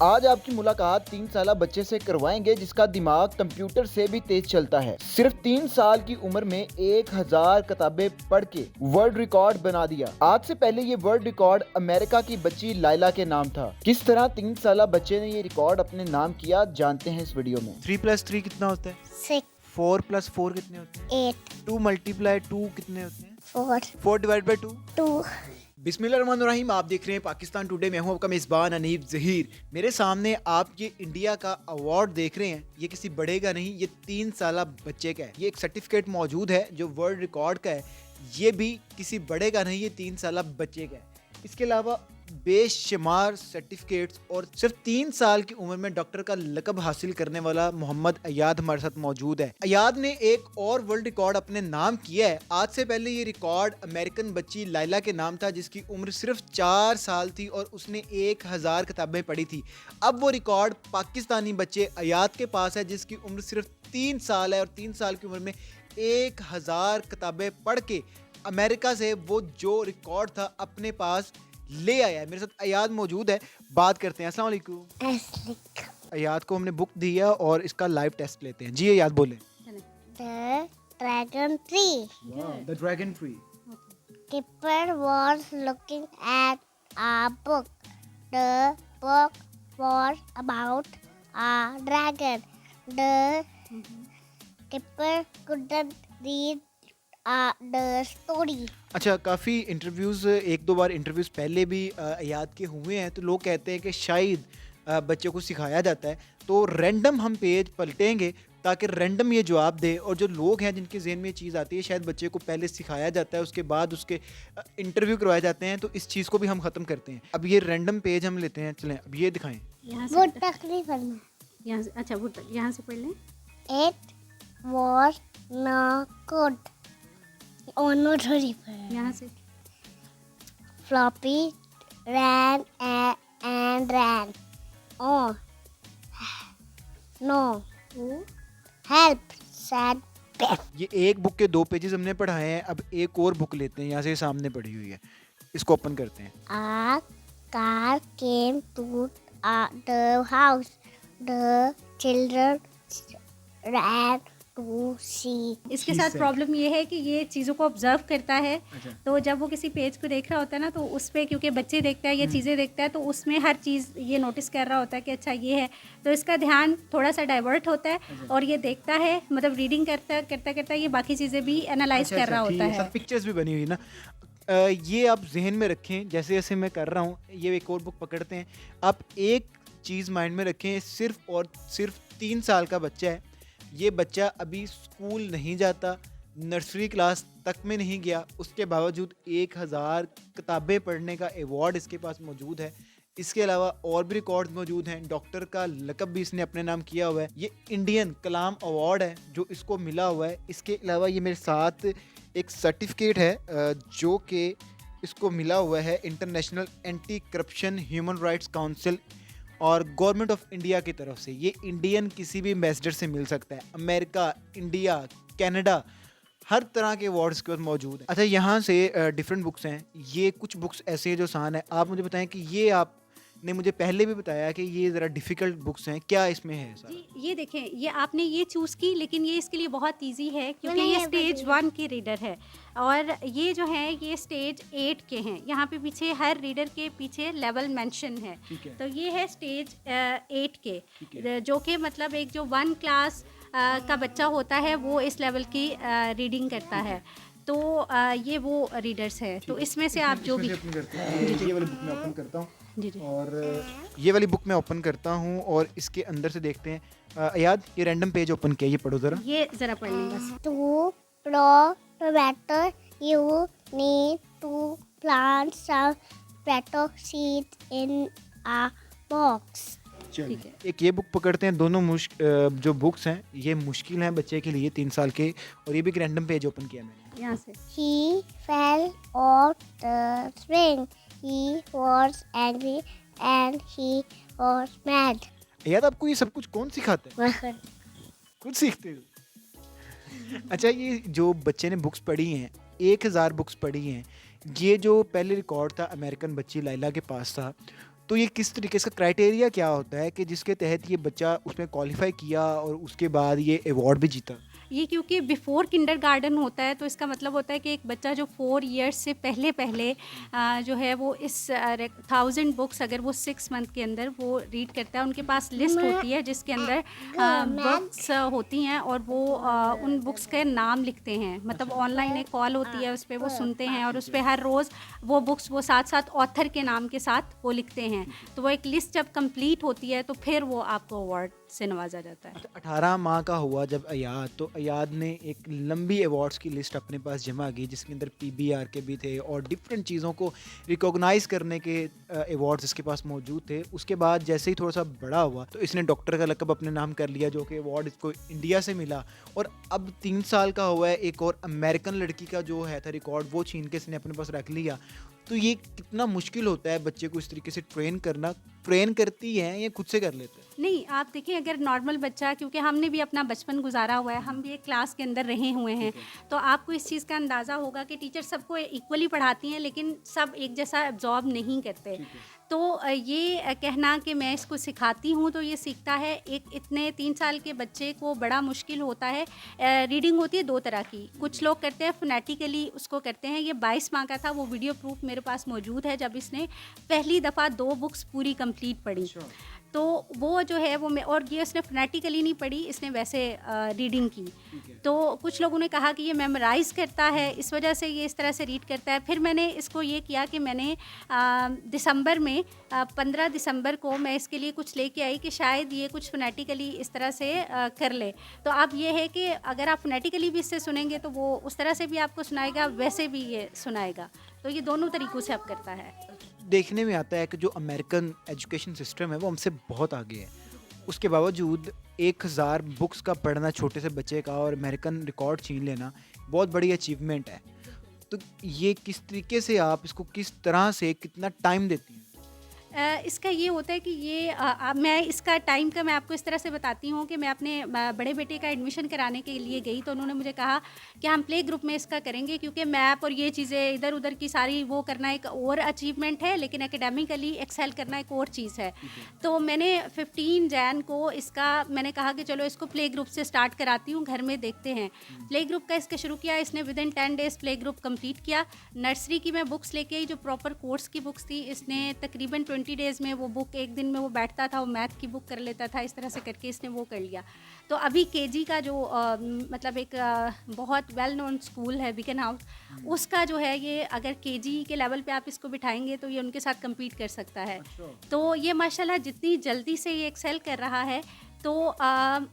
आज आपकी मुलाकात 3 साला बच्चे से करवाएंगे जिसका दिमाग कंप्यूटर से भी तेज चलता है। सिर्फ 3 साल की उम्र में 1000 किताबें पढ़ के वर्ल्ड रिकॉर्ड बना दिया। आज से पहले ये वर्ल्ड रिकॉर्ड अमेरिका की बच्ची लाइला के नाम था। किस तरह 3 साला बच्चे ने ये रिकॉर्ड अपने नाम किया, जानते हैं इस वीडियो में। 3+3 कितना होता है? 6, 4+4 कितने होते हैं? 8, 2 × 2 कितने होते हैं? 4, 4/2। 2. बिस्मिल्लाहिर्रहमानिर्रहीम। आप देख रहे हैं पाकिस्तान टुडे। मैं हूं आपका मेज़बान अनीफ ज़हीर। मेरे सामने आप ये इंडिया का अवार्ड देख रहे हैं। ये किसी बड़े का नहीं, ये 3 साला बच्चे का है। ये एक सर्टिफिकेट मौजूद है जो वर्ल्ड रिकॉर्ड का है। ये भी किसी बड़े का नहीं, ये 3 साला बच्चे का है। इसके अलावा बेशुमार सर्टिफिकेट्स और सिर्फ 3 साल की उम्र में डॉक्टर का लक़ब हासिल करने वाला मोहम्मद अयाद हमारे साथ मौजूद है। अयाद ने एक और वर्ल्ड रिकॉर्ड अपने नाम किया है। आज से पहले ये रिकॉर्ड अमेरिकन बच्ची लाइला के नाम था जिसकी उम्र सिर्फ 4 साल थी और उसने 1000 किताबें पढ़ी थी। अब वो रिकॉर्ड पाकिस्तानी बच्चे अयाद के पास है जिसकी उम्र सिर्फ 3 साल है और 3 साल की उम्र में 1000 किताबें पढ़ के अमेरिका से वो जो रिकॉर्ड था अपने पास ले आया है। मेरे साथ अयाद मौजूद है, बात करते हैं। अस्सलाम वालेकुम। अयाद को हमने बुक दी है और इसका लाइव टेस्ट लेते हैं। जी अयाद बोले। The dragon tree. The dragon tree. Keeper was looking at a book. The book was about a dragon. The keeper couldn't read the story. अच्छा, काफ़ी इंटरव्यूज़, 1-2 बार इंटरव्यूज़ पहले भी अयाद के हुए हैं तो लोग कहते हैं कि शायद बच्चों को सिखाया जाता है। तो रैंडम हम पेज पलटेंगे ताकि रैंडम ये जवाब दे और जो लोग हैं जिनके जहन में ये चीज़ आती है शायद बच्चे को पहले सिखाया जाता है, उसके बाद उसके इंटरव्यू करवाए जाते हैं। तो इस चीज़ को भी हम ख़त्म करते हैं। अब ये रैंडम पेज हम लेते हैं। चलें अब ये दिखाएं। यहाँ वो से तकलीफ करना. यहाँ से अच्छा वो यहाँ से पढ़ लें। It was not good. Oh no, sorry. यहाँ से Floppy ran and ran. Oh no. Help, said Beth. ये एक बुक के 2 पेजेस हमने पढ़ाए हैं। अब एक और बुक लेते हैं, यहाँ से सामने पढ़ी हुई है, इसको ओपन करते हैं। A car came to the house. The children ran to see. इसके She साथ said. प्रॉब्लम ये है कि ये चीज़ों को ऑब्जर्व करता है। अच्छा। तो जब वो किसी पेज को देख रहा होता है ना तो उस पर क्योंकि बच्चे देखते हैं ये चीज़ें देखता है तो उसमें हर चीज़ ये नोटिस कर रहा होता है कि अच्छा ये है, तो इसका ध्यान थोड़ा सा डाइवर्ट होता है और ये देखता है, मतलब रीडिंग करता ये बाकी चीज़ें भी एनालाइज कर रहा होता है। पिक्चर्स भी बनी हुई ना। ये आप जहन में रखें जैसे जैसे मैं कर रहा हूँ। ये एक और बुक पकड़ते हैं। आप एक चीज़ माइंड में रखें, सिर्फ और सिर्फ 3 साल का बच्चा है। ये बच्चा अभी स्कूल नहीं जाता, नर्सरी क्लास तक में नहीं गया, उसके बावजूद 1000 किताबें पढ़ने का अवार्ड इसके पास मौजूद है। इसके अलावा और भी रिकॉर्ड मौजूद हैं। डॉक्टर का लक़ब भी इसने अपने नाम किया हुआ है। ये इंडियन कलाम अवार्ड है जो इसको मिला हुआ है। इसके अलावा ये मेरे साथ एक सर्टिफिकेट है जो कि इसको मिला हुआ है international anti corruption human rights council और गवर्नमेंट ऑफ इंडिया की तरफ से। ये इंडियन किसी भी एम्बेसडर से मिल सकता है। अमेरिका, इंडिया, कनाडा, हर तरह के अवार्ड्स के पास मौजूद है। अच्छा, यहाँ से डिफरेंट बुक्स हैं। ये कुछ बुक्स ऐसे हैं जो आसान है। आप मुझे बताएं कि ये आपने मुझे पहले भी बताया कि ये ज़रा डिफ़िकल्ट बुक्स हैं, क्या इसमें है सर? जी ये देखें, ये आपने ये चूज़ की लेकिन ये इसके लिए बहुत इजी है क्योंकि मैंने ये ये स्टेज बताया। 1 के रीडर है और ये जो है ये स्टेज 8 के हैं। यहाँ पे पीछे हर रीडर के पीछे लेवल मेंशन है। ठीक है। तो ये है स्टेज 8 ठीक के, है। जो कि मतलब एक जो 1 क्लास का बच्चा होता है वो इस लेवल की रीडिंग करता है। तो ये वो रीडर्स है। तो इसमें से आप जो भी ओपन करते हैं। ये वाली बुक मैं ओपन करता हूँ जी जी और ये वाली बुक मैं ओपन करता हूँ और इसके अंदर से देखते हैं। अयाद, ये रैंडम पेज ओपन किया, ये पढ़ो ज़रा। ये ज़रा पढ़ लें बस। To grow tomato, you need to plant some potato seeds in a box. ठीक है। एक ये बुक पकड़ते हैं। दोनों जो बुक्स हैं ये मुश्किल हैं बच्चे के लिए 3 साल के, और ये भी एक रैंडम पेज ओपन किया मैंने। यहाँ से He fell off the swing. He was angry and he was mad. याद आपको ये सब कुछ कौन सिखाता है? खुद सीखते हो? अच्छा, ये जो बच्चे ने बुक्स पढ़ी हैं, 1000 बुक्स पढ़ी हैं, ये जो पहले रिकॉर्ड था अमेरिकन बच्ची लाइला के पास था, तो ये किस तरीके इसका क्राइटेरिया क्या होता है कि जिसके तहत ये बच्चा उसमें क्वालिफाई किया और उसके बाद ये अवार्ड भी जीता? ये क्योंकि बिफोर किंडरगार्टन होता है, तो इसका मतलब होता है कि एक बच्चा जो 4 इयर्स से पहले पहले जो है वो इस 1000 बुक्स अगर वो 6 मंथ के अंदर वो रीड करता है, उनके पास लिस्ट होती है जिसके अंदर बुक्स होती हैं और वो उन बुक्स के नाम लिखते हैं, मतलब ऑनलाइन एक कॉल होती है, उस पर वो सुनते हैं और उस पर हर रोज़ वो बुक्स वो साथ साथ ऑथर के नाम के साथ वो लिखते हैं। तो वो एक लिस्ट जब कंप्लीट होती है तो फिर वो आपको अवार्ड से नवाजा जाता है। 18 माह का हुआ जब अयाद, तो अयाद ने एक लंबी अवार्ड्स की लिस्ट अपने पास जमा की जिसके अंदर पीबीआर के भी थे और डिफरेंट चीज़ों को रिकॉग्नाइज करने के अवार्ड्स इसके पास मौजूद थे। उसके बाद जैसे ही थोड़ा सा बड़ा हुआ तो इसने डॉक्टर का लक़ब अपने नाम कर लिया, जो कि अवार्ड इसको इंडिया से मिला। और अब 3 साल का हुआ है, एक और अमेरिकन लड़की का जो है था रिकॉर्ड वो छीन के इसने अपने पास रख लिया। तो ये कितना मुश्किल होता है बच्चे को इस तरीके से ट्रेन करना? ट्रेन करती हैं या खुद से कर लेते हैं? नहीं, आप देखिए अगर नॉर्मल बच्चा, क्योंकि हमने भी अपना बचपन गुजारा हुआ है, हम भी एक क्लास के अंदर रहे हुए हैं, तो आपको इस चीज़ का अंदाज़ा होगा कि टीचर सबको इक्वली पढ़ाती हैं लेकिन सब एक जैसा एब्जॉर्ब नहीं करते। तो ये कहना कि मैं इसको सिखाती हूँ तो ये सीखता है, एक इतने 3 साल के बच्चे को बड़ा मुश्किल होता है। रीडिंग होती है 2 तरह की, कुछ लोग करते हैं फोनेटिकली उसको करते हैं। ये 22 माह का था, वो वीडियो प्रूफ मेरे पास मौजूद है जब इसने पहली दफ़ा 2 बुक्स पूरी कंप्लीट पढ़ी। तो वो जो है वो मैं, और ये उसने फोनेटिकली नहीं पढ़ी, इसने वैसे रीडिंग की। तो कुछ लोगों ने कहा कि ये मेमोराइज़ करता है, इस वजह से ये इस तरह से रीड करता है। फिर मैंने इसको ये किया कि मैंने दिसंबर में 15 दिसंबर को मैं इसके लिए कुछ लेके आई कि शायद ये कुछ फोनेटिकली इस तरह से कर ले। तो अब ये है कि अगर आप फोनेटिकली भी इससे सुनेंगे तो वो उस तरह से भी आपको सुनाएगा, वैसे भी ये सुनाएगा। तो ये दोनों तरीक़ों से अब करता है। देखने में आता है कि जो अमेरिकन एजुकेशन सिस्टम है वो हमसे बहुत आगे है। उसके बावजूद 1000 बुक्स का पढ़ना छोटे से बच्चे का और अमेरिकन रिकॉर्ड छीन लेना बहुत बड़ी अचीवमेंट है। तो ये किस तरीके से आप इसको किस तरह से कितना टाइम देती हैं? इसका ये होता है कि ये मैं इसका टाइम का मैं आपको इस तरह से बताती हूँ कि मैं अपने बड़े बेटे का एडमिशन कराने के लिए गई तो उन्होंने मुझे कहा कि हम प्ले ग्रुप में इसका करेंगे, क्योंकि मैप और ये चीज़ें इधर उधर की सारी वो करना एक और अचीवमेंट है, लेकिन एकेडमिकली एक्सेल करना एक और चीज़ है। तो मैंने 15 जैन को इसका मैंने कहा कि चलो इसको प्ले ग्रुप से स्टार्ट कराती हूँ, घर में देखते हैं। प्ले ग्रुप का इसका शुरू किया, इसने within 10 days play group complete किया। नर्सरी की मैं बुक्स लेके आई जो प्रॉपर कोर्स की बुक्स थी, इसने तकरीबन 20 डेज़ में वो बुक, एक दिन में वो बैठता था, वो मैथ की बुक कर लेता था, इस तरह से करके इसने वो कर लिया। तो अभी केजी का जो मतलब एक बहुत वेल नोन स्कूल है बीकन हाउस, उसका जो है ये अगर केजी के लेवल पे आप इसको बिठाएंगे तो ये उनके साथ compete कर सकता है। तो ये माशाल्लाह जितनी जल्दी से ये एक्सेल कर रहा है, तो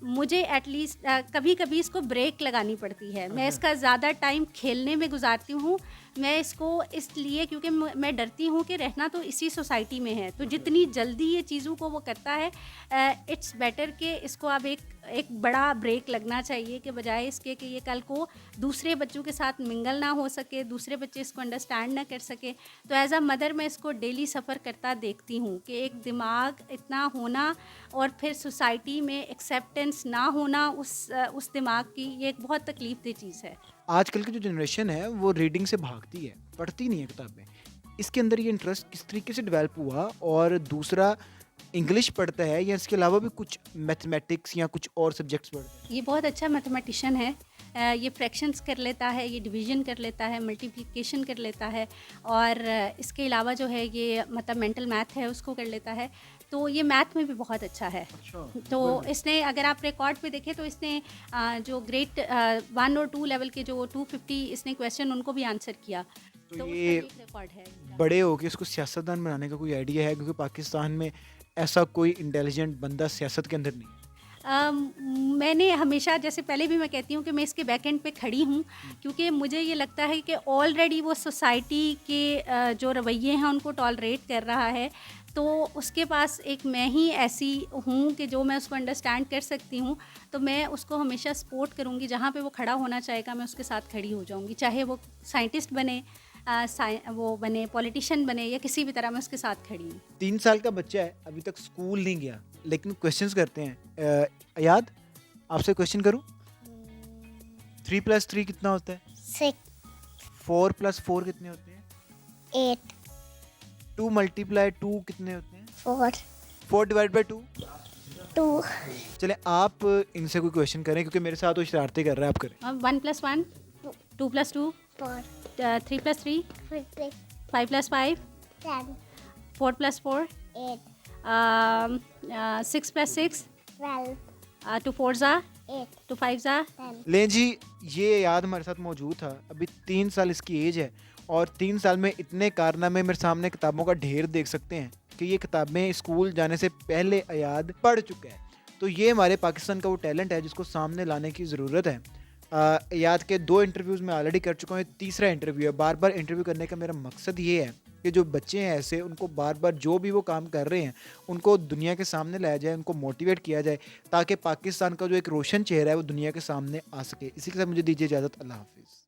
मुझे एटलीस्ट कभी कभी इसको ब्रेक लगानी पड़ती है। मैं इसका ज़्यादा टाइम खेलने में गुजारती हूँ। मैं इसको इसलिए क्योंकि मैं डरती हूँ कि रहना तो इसी सोसाइटी में है, तो जितनी जल्दी ये चीज़ों को वो करता है इट्स बेटर कि इसको अब एक बड़ा ब्रेक लगना चाहिए, कि बजाय इसके कि ये कल को दूसरे बच्चों के साथ मिंगल ना हो सके, दूसरे बच्चे इसको अंडरस्टैंड ना कर सके। तो एज अ मदर मैं इसको डेली सफ़र करता देखती हूँ कि एक दिमाग इतना होना और फिर सोसाइटी में एक्सेप्टेंस ना होना उस दिमाग की, ये एक बहुत तकलीफ दह चीज़ है। आजकल की जो जनरेशन है वो रीडिंग से भागती है, पढ़ती नहीं है किताबें। इसके अंदर ये इंटरेस्ट किस तरीके से डेवलप हुआ? और दूसरा, इंग्लिश पढ़ता है या इसके अलावा भी कुछ मैथमेटिक्स या कुछ और सब्जेक्ट्स पढ़ता है? ये बहुत अच्छा मैथमेटिशियन है। ये फ्रैक्शंस कर लेता है, ये डिवीजन कर लेता है, मल्टीप्लिकेशन कर लेता है, और इसके अलावा जो है ये मतलब मेंटल मैथ है उसको कर लेता है। तो ये मैथ में भी बहुत अच्छा है। तो इसने, अगर आप रिकॉर्ड पे देखें तो इसने जो ग्रेड 1 और 2 लेवल के जो 250 इसने क्वेश्चन उनको भी आंसर किया। तो ये उसका एक रिकॉर्ड है। बड़े होके इसको सियासतदान बनाने का कोई आइडिया है? क्योंकि पाकिस्तान में ऐसा कोई इंटेलिजेंट बंदा सियासत के अंदर नहीं है। मैंने हमेशा, जैसे पहले भी मैं कहती हूँ कि मैं इसके बैक एंड पे खड़ी हूँ, क्योंकि मुझे ये लगता है कि ऑलरेडी वो सोसाइटी के जो रवैये हैं उनको टॉलरेट कर रहा है। तो उसके पास एक मैं ही ऐसी हूँ कि जो मैं उसको अंडरस्टैंड कर सकती हूँ। तो मैं उसको हमेशा सपोर्ट करूँगी, जहाँ पे वो खड़ा होना चाहेगा मैं उसके साथ खड़ी हो जाऊँगी, चाहे वो साइंटिस्ट बने, वो बने पॉलिटिशियन बने, या किसी भी तरह मैं उसके साथ खड़ी हूँ। 3 साल का बच्चा है, अभी तक स्कूल नहीं गया, लेकिन क्वेश्चंस करते हैं। अयाद, आपसे क्वेश्चन करूँ? 3 + 3 कितना होता है? 6, 4 + 4 कितने होते हैं? 8, 2 मल्टीप्लाई 2 कितने होते हैं? 4, 4 डिवाइड बाई 2। 2, चले आप इनसे कोई क्वेश्चन करें क्योंकि मेरे साथ वो शरारतें कर रहा है, आप करें। 1 + 1, 2 + 2, 4, 3 + 3, 5, 5 + 5, 10, 4 + 4, 8, 6 + 6, 12, 2 4 ज़ा, 8, 2 5 ज़ा। 10. लें जी, ये याद हमारे साथ मौजूद था। अभी 3 साल इसकी एज है और 3 साल में इतने कारनामे मेरे सामने किताबों का ढेर देख सकते हैं कि ये किताबें स्कूल जाने से पहले अयाद पढ़ चुका है। तो ये हमारे पाकिस्तान का वो टैलेंट है जिसको सामने लाने की ज़रूरत है। अयाद के 2 इंटरव्यूज़ मैं ऑलरेडी कर चुका हूँ, ये तीसरा इंटरव्यू है। बार बार इंटरव्यू करने का मेरा मकसद ये है कि जो बच्चे हैं ऐसे, उनको बार बार जो भी वो काम कर रहे हैं उनको दुनिया के सामने लाया जाए, उनको मोटिवेट किया जाए ताकि पाकिस्तान का जो एक रोशन चेहरा है वो दुनिया के सामने आ सके। इसी के साथ मुझे दीजिए इजाज़त। अल्लाह हाफिज़।